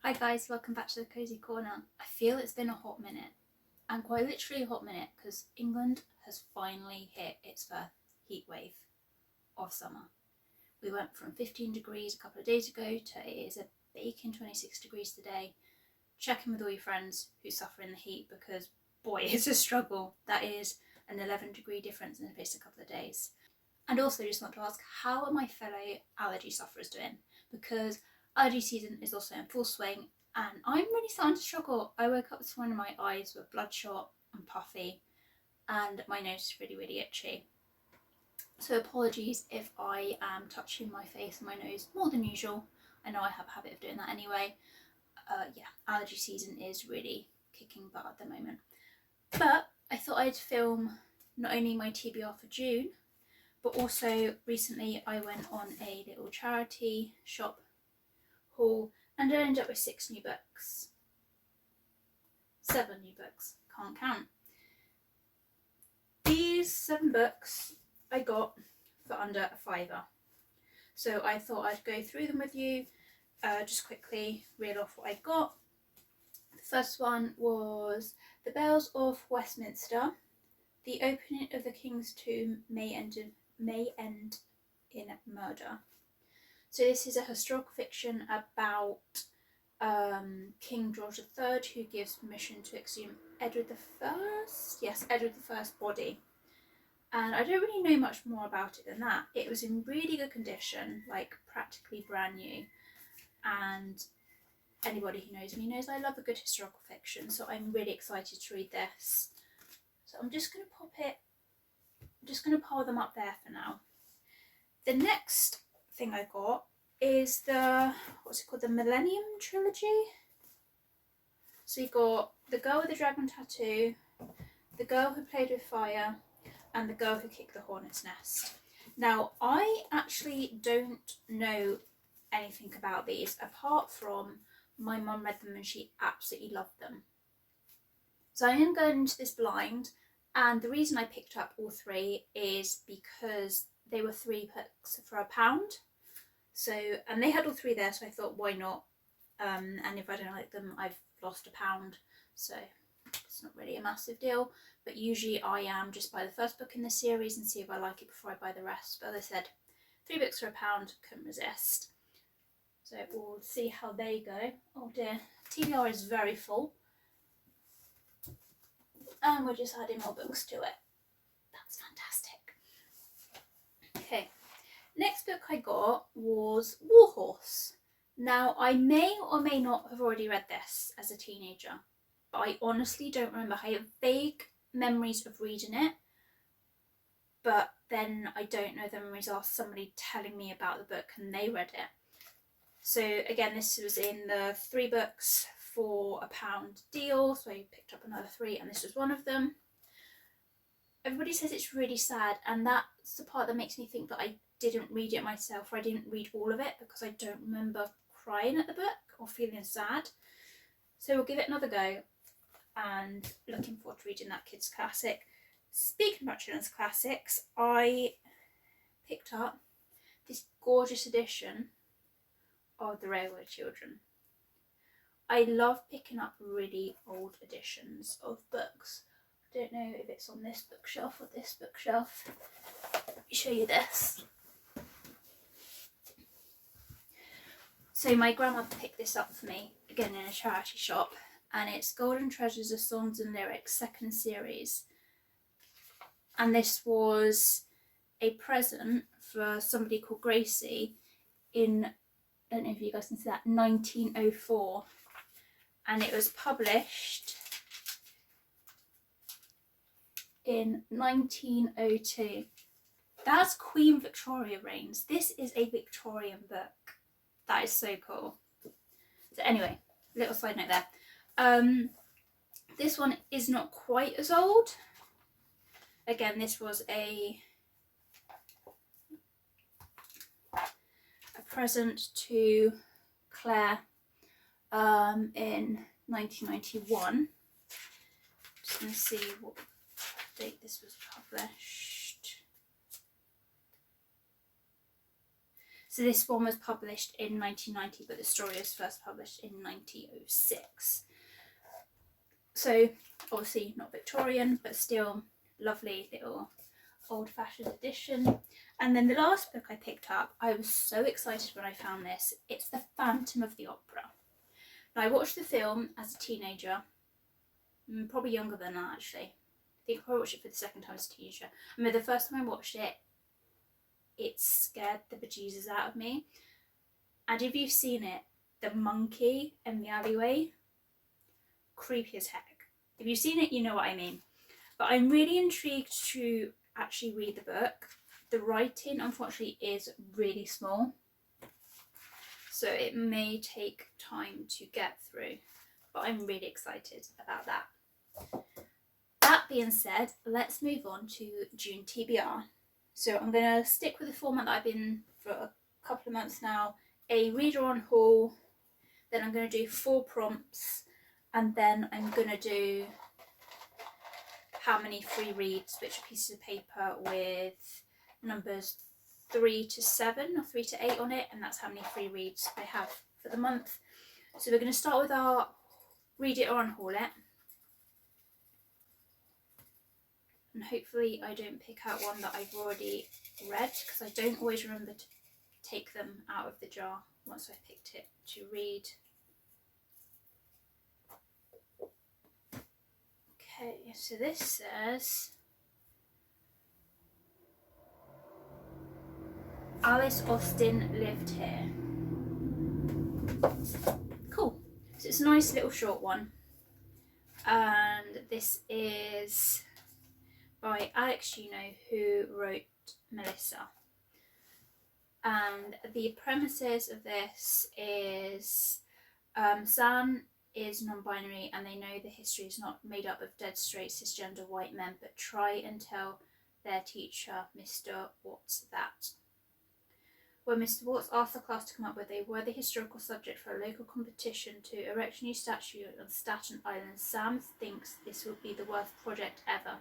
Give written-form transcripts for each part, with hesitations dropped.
Hi guys, welcome back to the Cozy Corner. I feel it's been a hot minute, and quite literally a hot minute, because England has finally hit its first heat wave of summer. We went from 15 degrees a couple of days ago to it is a baking 26 degrees today. Check in with all your friends who suffer in the heat, because boy, it's a struggle. That is an 11-degree difference in the space of a couple of days. And also just want to ask, how are my fellow allergy sufferers doing? Because allergy season is also in full swing and I'm really starting to struggle. I woke up this morning, my eyes were bloodshot and puffy and my nose is really itchy. So apologies if I am touching my face and my nose more than usual. I know I have a habit of doing that anyway. Allergy season is really kicking butt at the moment. But I thought I'd film not only my TBR for June, but also recently I went on a little charity shop haul and I ended up with 6 new books. 7 new books, can't count. These 7 books I got for under a £5. So I thought I'd go through them with you, just quickly reel off what I got. The first one was The Bells of Westminster. The opening of the King's Tomb may end in murder. So this is a historical fiction about King George III, who gives permission to exhume Edward I's body. And I don't really know much more about it than that. It was in really good condition, like practically brand new. And anybody who knows me knows I love a good historical fiction, so I'm really excited to read this. So I'm just going to pile them up there for now. The next thing I got is the Millennium Trilogy. So you got The Girl with the Dragon Tattoo, The Girl Who Played with Fire, and The Girl Who Kicked the Hornet's Nest. Now, I actually don't know anything about these, apart from my mum read them and she absolutely loved them. So I am going into this blind, and the reason I picked up all 3 is because they were 3 books for £1. So, and they had all 3 there, so I thought, why not? And if I don't like them, I've lost £1. So it's not really a massive deal. But usually I am just buy the first book in the series and see if I like it before I buy the rest. But as I said, 3 books for £1, couldn't resist. So we'll see how they go. Oh dear, TBR is very full. And we're just adding more books to it. That's fantastic. Okay, next book I got was Warhorse. Now, I may or may not have already read this as a teenager, but I honestly don't remember. I have vague memories of reading it, but then I don't know the memories are somebody telling me about the book and they read it. So again, this was in the 3 books for £1 deal, so I picked up another 3 and this was one of them. Everybody says it's really sad, and that's the part that makes me think that I didn't read it myself, or I didn't read all of it, because I don't remember crying at the book or feeling sad. So we'll give it another go, and looking forward to reading that kids' classic. Speaking about children's classics, I picked up this gorgeous edition of The Railway Children. I love picking up really old editions of books. I don't know if it's on this bookshelf or this bookshelf. Let me show you this. So my grandmother picked this up for me, again in a charity shop, and it's Golden Treasures of Songs and Lyrics, 2nd series. And this was a present for somebody called Gracie in, I don't know if you guys can see that, 1904. And it was published in 1902. That's Queen Victoria reigns. This is a Victorian book. That is so cool. So anyway, little side note there. This one is not quite as old. Again, this was a present to Claire in 1991. Just going to see what date this was published. So this one was published in 1990, but the story was first published in 1906. So obviously not Victorian, but still lovely little old-fashioned edition. And then the last book I picked up, I was so excited when I found this. It's The Phantom of the Opera. Now I watched the film as a teenager, probably younger than that actually. I think I probably watched it for the second time as a teenager. I remember the first time I watched it, it scared the bejesus out of me. And if you've seen it, the monkey in the alleyway, creepy as heck. If you've seen it, you know what I mean. But I'm really intrigued to actually read the book. The writing, unfortunately, is really small, so it may take time to get through, but I'm really excited about that. That being said, let's move on to June TBR. So I'm going to stick with the format that I've been for a couple of months now. A reader on haul, then I'm going to do 4 prompts, and then I'm going to do how many free reads, which are pieces of paper with numbers 3 to 7 or 3 to 8 on it, and that's how many free reads I have for the month. So we're going to start with our read it or unhaul it, and hopefully I don't pick out one that I've already read, because I don't always remember to take them out of the jar once I've picked it to read. Okay, so this says Alice Austen lived here. Cool. So it's a nice little short one. And this is by Alex Juno, who wrote Melissa. And the premises of this is San is non-binary, and they know the history is not made up of dead straight cisgender white men, but try and tell their teacher, Mr. What's That. When Mr. Watts asked the class to come up with a worthy historical subject for a local competition to erect a new statue on Staten Island, Sam thinks this will be the worst project ever,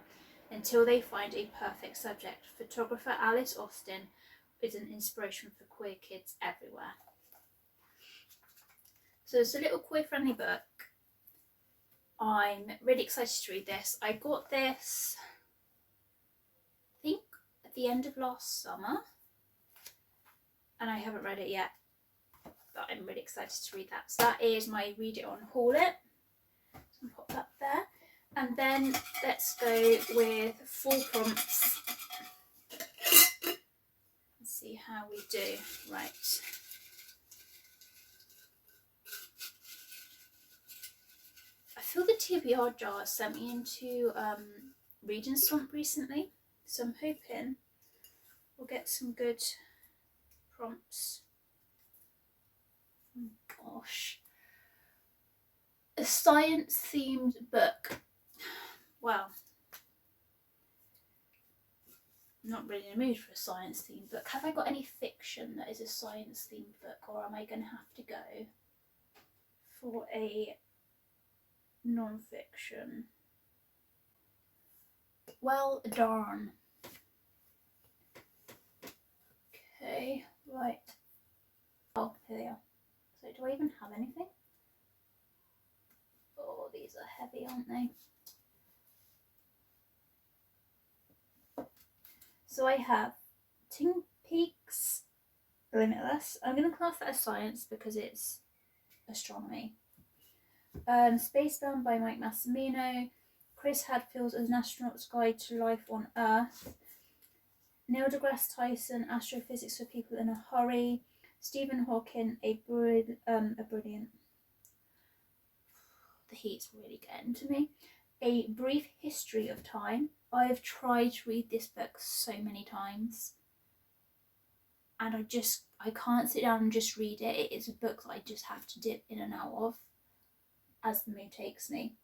until they find a perfect subject. Photographer Alice Austen is an inspiration for queer kids everywhere. So it's a little queer-friendly book. I'm really excited to read this. I got this, I think, at the end of last summer, and I haven't read it yet, but I'm really excited to read that. So that is my read it or unhaul it. So I'll pop that there. And then let's go with 4 prompts. Let's see how we do. Right. I feel the TBR jar sent me into reading slump recently, so I'm hoping we'll get some good prompts. Oh gosh. A science themed book. Well, I'm not really in the mood for a science themed book. Have I got any fiction that is a science themed book, or am I going to have to go for a non-fiction? Well, darn. Okay, right. Oh, here they are. So do I even have anything? Oh, these are heavy, aren't they? So I have Twin Peaks Limitless. I'm going to class that as science because it's astronomy. Spacebound by Mike Massimino. Chris Hadfield's An Astronaut's Guide to Life on Earth. Neil deGrasse Tyson, Astrophysics for People in a Hurry. Stephen Hawking, a brilliant. The heat's really getting to me. A Brief History of Time. I have tried to read this book so many times, and I can't sit down and just read it. It is a book that I just have to dip in and out of as the mood takes me.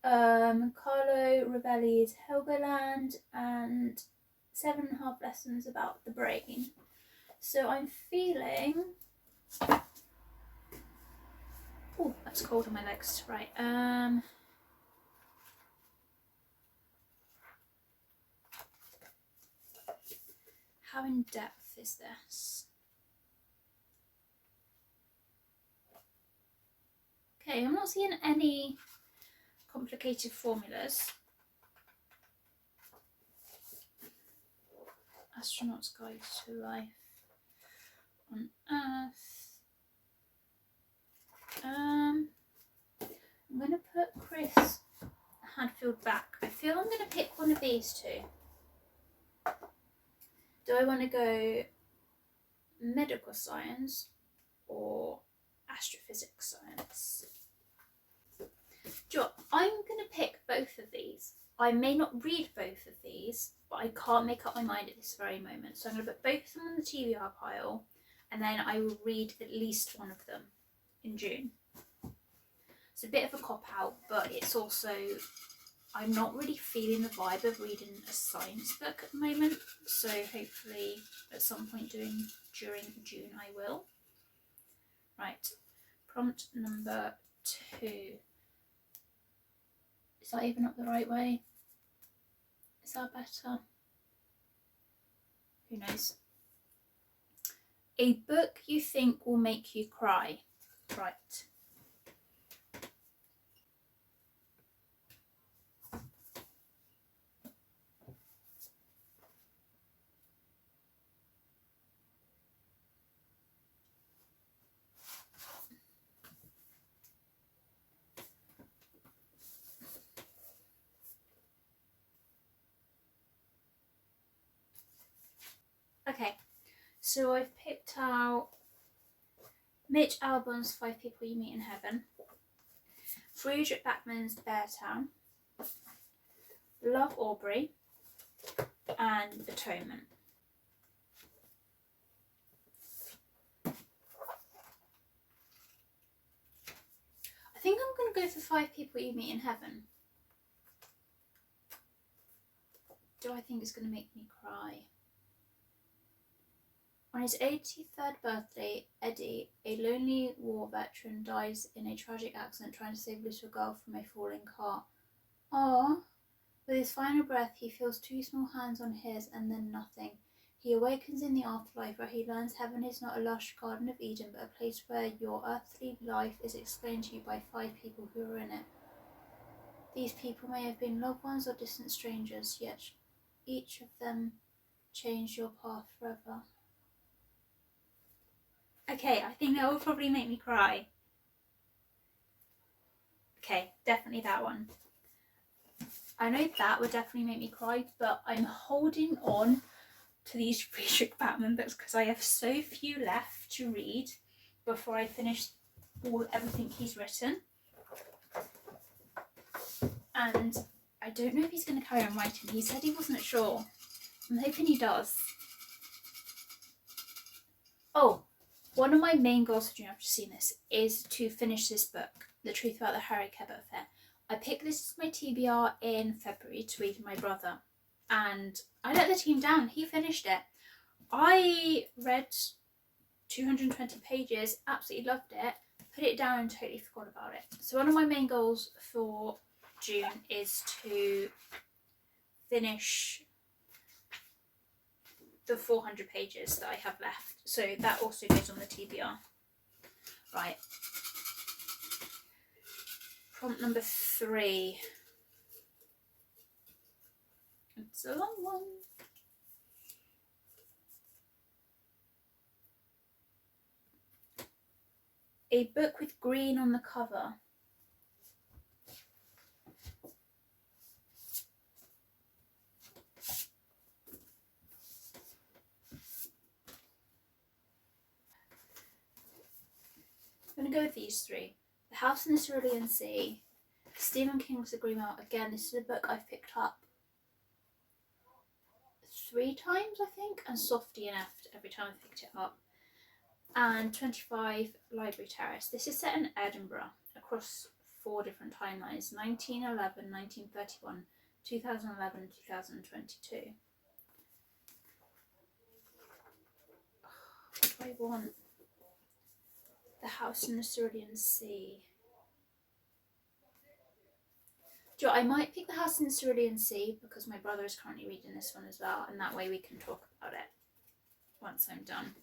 Carlo Rovelli's Helgoland, and 7.5 Lessons About the Brain. So I'm feeling... Oh, that's cold on my legs. Right. How in depth is this? Okay, I'm not seeing any complicated formulas. Astronaut's Guide to Life on Earth. I'm going to put Chris Hadfield back. I feel I'm going to pick one of these two. Do I want to go medical science or astrophysics science? Do you know what? I'm going to pick both of these. I may not read both of these, but I can't make up my mind at this very moment. So I'm going to put both of them on the TBR pile, and then I will read at least one of them in June. It's a bit of a cop-out, but it's also, I'm not really feeling the vibe of reading a science book at the moment, so hopefully at some point during June I will. Right, prompt number 2. Is that even up the right way? Is that better? Who knows? A book you think will make you cry. Right. Okay, so I've picked out Mitch Albom's 5 People You Meet in Heaven, Friedrich Bachmann's Beartown, Love Aubrey, and Atonement. I think I'm going to go for 5 People You Meet in Heaven. Do I think it's going to make me cry? On his 83rd birthday, Eddie, a lonely war veteran, dies in a tragic accident trying to save a little girl from a falling car. Aww. With his final breath, he feels 2 small hands on his and then nothing. He awakens in the afterlife, where he learns heaven is not a lush Garden of Eden, but a place where your earthly life is explained to you by 5 people who are in it. These people may have been loved ones or distant strangers, yet each of them changed your path forever. Okay, I think that will probably make me cry. Okay, definitely that one. I know that would definitely make me cry, but I'm holding on to these Friedrich Bachmann books because I have so few left to read before I finish everything he's written. And I don't know if he's going to carry on writing. He said he wasn't sure. I'm hoping he does. Oh, one of my main goals for June, after seeing this, is to finish this book, The Truth About the Harry Cabot Affair. I picked this as my TBR in February to read with my brother, and I let the team down. He finished it. I read 220 pages, absolutely loved it, put it down and totally forgot about it. So one of my main goals for June is to finish the 400 pages that I have left. So that also goes on the TBR. Right. Prompt number 3. It's a long one. A book with green on the cover. I'm going to go with these 3. The House in the Cerulean Sea, Stephen King's The Green Mile. Again, this is a book I've picked up 3 times, I think, and Softy and F every time I've picked it up. And 25 Library Terrace. This is set in Edinburgh across 4 different timelines: 1911, 1931, 2011, 2022. What do I want? The House in the Cerulean Sea. Do you know, I might pick The House in the Cerulean Sea because my brother is currently reading this one as well, and that way we can talk about it. once I'm done.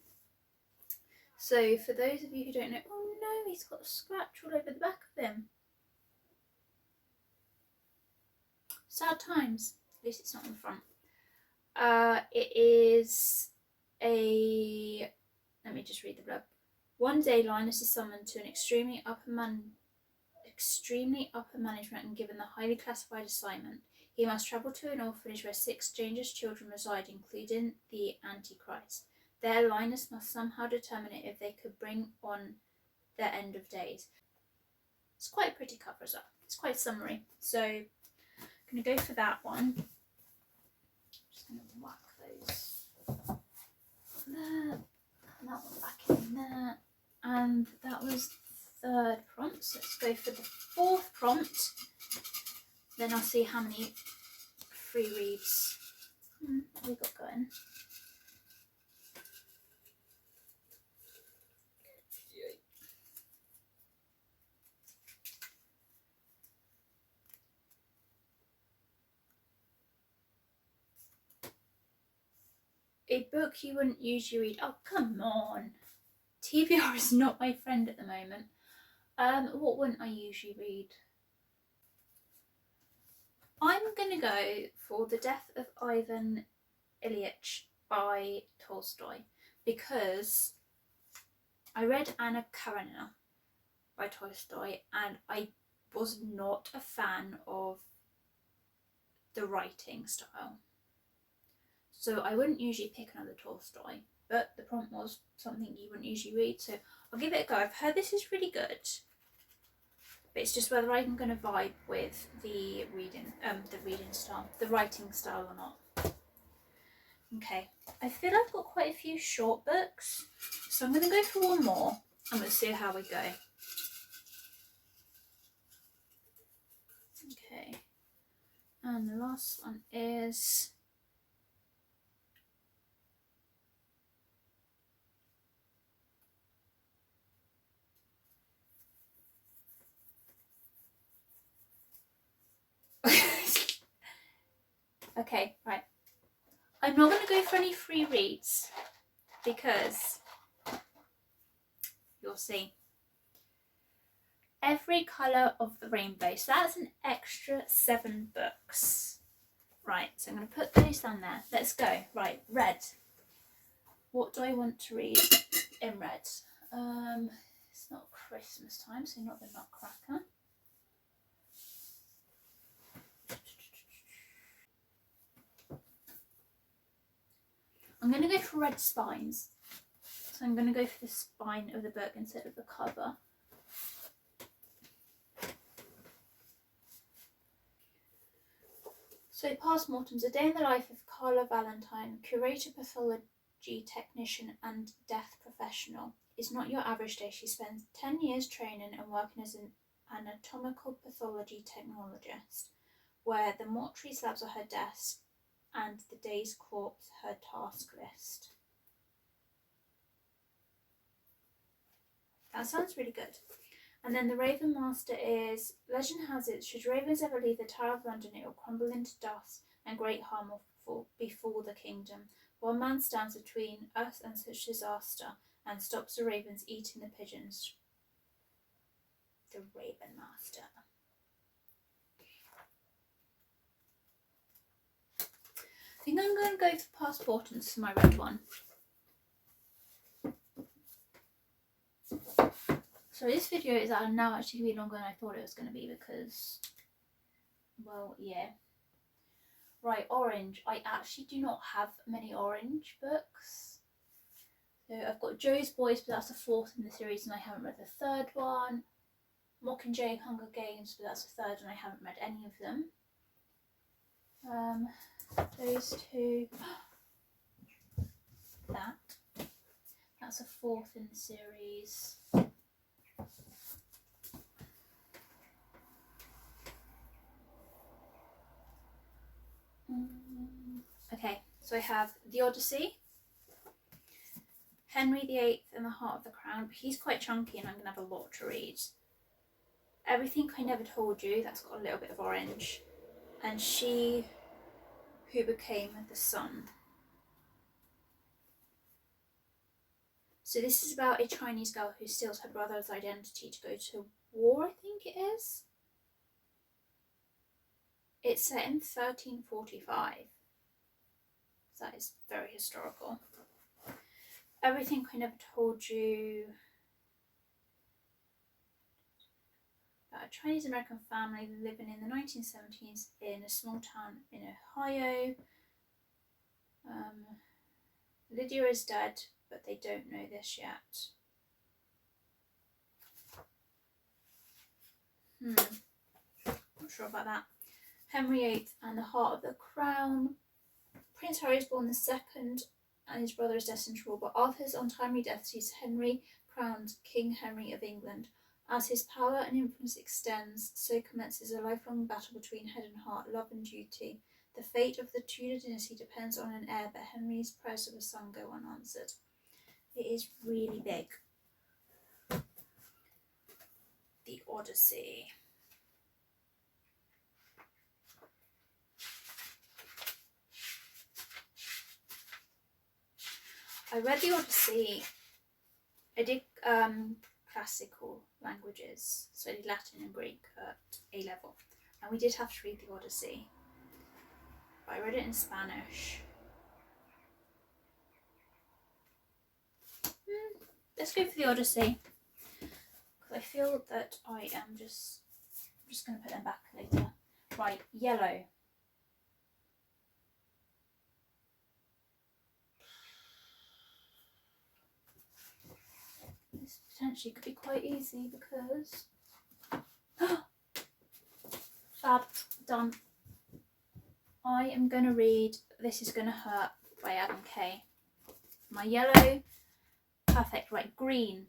So for those of you who don't know, oh no, he's got a scratch all over the back of him. Sad times. At least it's not on the front. It is a, let me just read the blurb. One day Linus is summoned to an extremely upper management and given the highly classified assignment. He must travel to an orphanage where 6 dangerous children reside, including the Antichrist. There, Linus must somehow determine if they could bring on their end of days. It's quite a pretty cover as well. It's quite summary. So I'm going to go for that one. Just going to whack those there, and that one back in there. And that was the 3rd prompt. So let's go for the 4th prompt. Then I'll see how many free reads we got going. A book you wouldn't usually read. Oh, come on. TBR is not my friend at the moment. What wouldn't I usually read? I'm going to go for The Death of Ivan Ilyich by Tolstoy, because I read Anna Karenina by Tolstoy and I was not a fan of the writing style. So I wouldn't usually pick another Tolstoy, but the prompt was something you wouldn't usually read, so I'll give it a go. I've heard this is really good, but it's just whether I'm going to vibe with the writing style or not. Okay, I feel I've got quite a few short books, so I'm going to go for one more and we'll see how we go. Okay, and the last one is okay, right. I'm not going to go for any free reads because you'll see. Every Colour of the Rainbow. So that's an extra 7 books. Right, so I'm going to put those down there. Let's go. Right, red. What do I want to read in red? It's not Christmas time, so not the Nutcracker. I'm going to go for red spines. So I'm going to go for the spine of the book instead of the cover. So Postmortem's A Day in the Life of Carla Valentine, curator, pathology technician and death professional. Is not your average day. She spends 10 years training and working as an anatomical pathology technologist, where the mortuary slabs are her desk and the day's corpse her task list. That sounds really good. And then the Raven Master is, legend has it, should ravens ever leave the Tower of London, it will crumble into dust and great harm will befall the kingdom. One man stands between us and such disaster and stops the ravens eating the pigeons. The Raven Master. I think I'm going to go for Passportants for my red one. So this video is now actually going to be longer than I thought it was going to be because, well, yeah. Right, orange. I actually do not have many orange books. So I've got Joe's Boys, but that's the 4th in the series and I haven't read the 3rd one. Mockingjay Hunger Games, but that's the 3rd and I haven't read any of them. Those 2. That's the 4th in the series. Okay, so I have The Odyssey, Henry VIII and the Heart of the Crown, but he's quite chunky and I'm going to have a lot to read. Everything I Never Told You, that's got a little bit of orange. And She Who Became the Sun. So this is about a Chinese girl who steals her brother's identity to go to war, I think it is. It's set in 1345. So that is very historical. Everything I never told you. About a Chinese American family living in the 1970s in a small town in Ohio. Lydia is dead, but they don't know this yet. Not sure about that. Henry VIII and the Heart of the Crown. Prince Harry is born the second and his brother is destined to rule, but Arthur's untimely death sees Henry crowned King Henry of England. As his power and influence extends, so commences a lifelong battle between head and heart, love and duty. The fate of the Tudor dynasty depends on an heir, but Henry's prayers of a son go unanswered. It is really big. The Odyssey. I read the Odyssey. I did classical languages, so I did Latin and Greek at A level, and we did have to read the Odyssey. But I read it in Spanish. Let's go for the Odyssey, because I feel that I am just going to put them back later. Right, yellow. This potentially could be quite easy because fab, done. I am going to read This Is Gonna Hurt by Adam Kay. My yellow, perfect, right, green.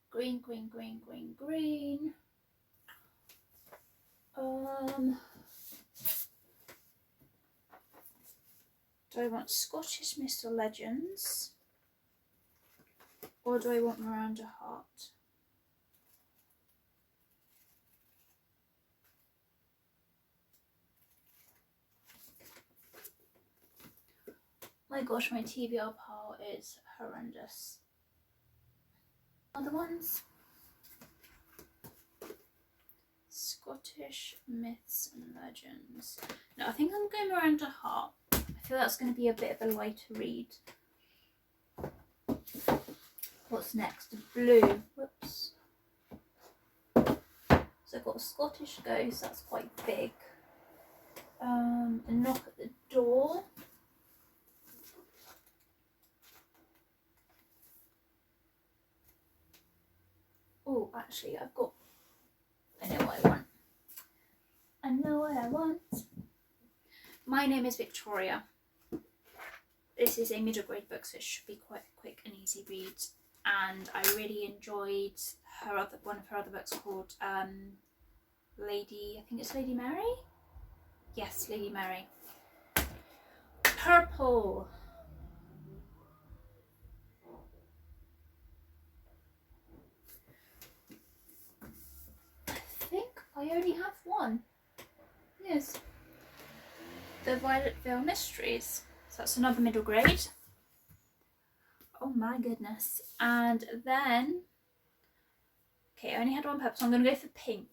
Green, green, green, green, green. Do I want Scottish Myths or Legends? Or do I want Miranda Hart? My gosh, my TBR pile is horrendous. Other ones? Scottish Myths and Legends. No, I think I'm going Miranda Hart. I feel that's going to be a bit of a lighter read. What's next? Blue. Whoops. So I've got a Scottish Ghost, that's quite big. A Knock at the Door. Oh, actually, I know what I want. I know what I want. My Name is Victoria. This is a middle grade book, so it should be quite a quick and easy read. And I really enjoyed one of her other books called Lady, I think it's Lady Mary? Yes, Lady Mary. Purple. I think I only have one. Yes. The Violet Veil Mysteries. So that's another middle grade. Oh my goodness. And then, okay, I only had one purple, so I'm going to go for pink.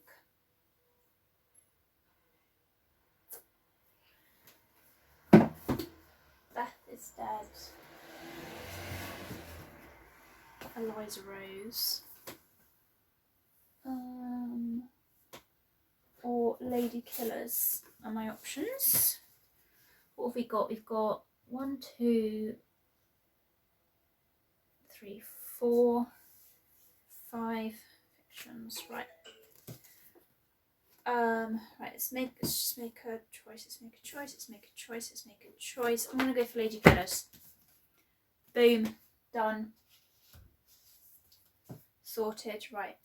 Beth is Dead. Eliza Rose. Or Lady Killers are my options. What have we got? We've got 1, 2, 3, 4, 5 fictions. Right. Right, let's just make a choice. Let's make a choice. I'm gonna go for Lady Killers. Boom. Done. Sorted. Right.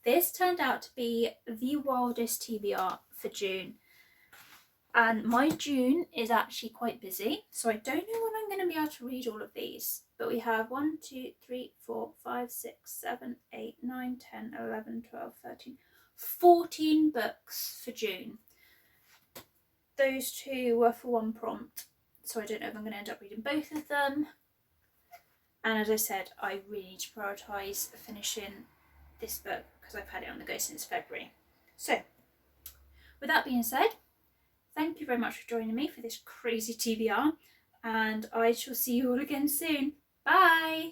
This turned out to be the wildest TBR for June. And my June is actually quite busy, so I don't know when I'm going to be able to read all of these. But we have 1, 2, 3, 4, 5, 6, 7, 8, 9, 10, 11, 12, 13, 14 books for June. Those two were for one prompt. so I don't know if I'm going to end up reading both of them. And as I said, I really need to prioritise finishing this book because I've had it on the go since February. So, with that being said, thank you very much for joining me for this crazy TBR, and I shall see you all again soon. Bye!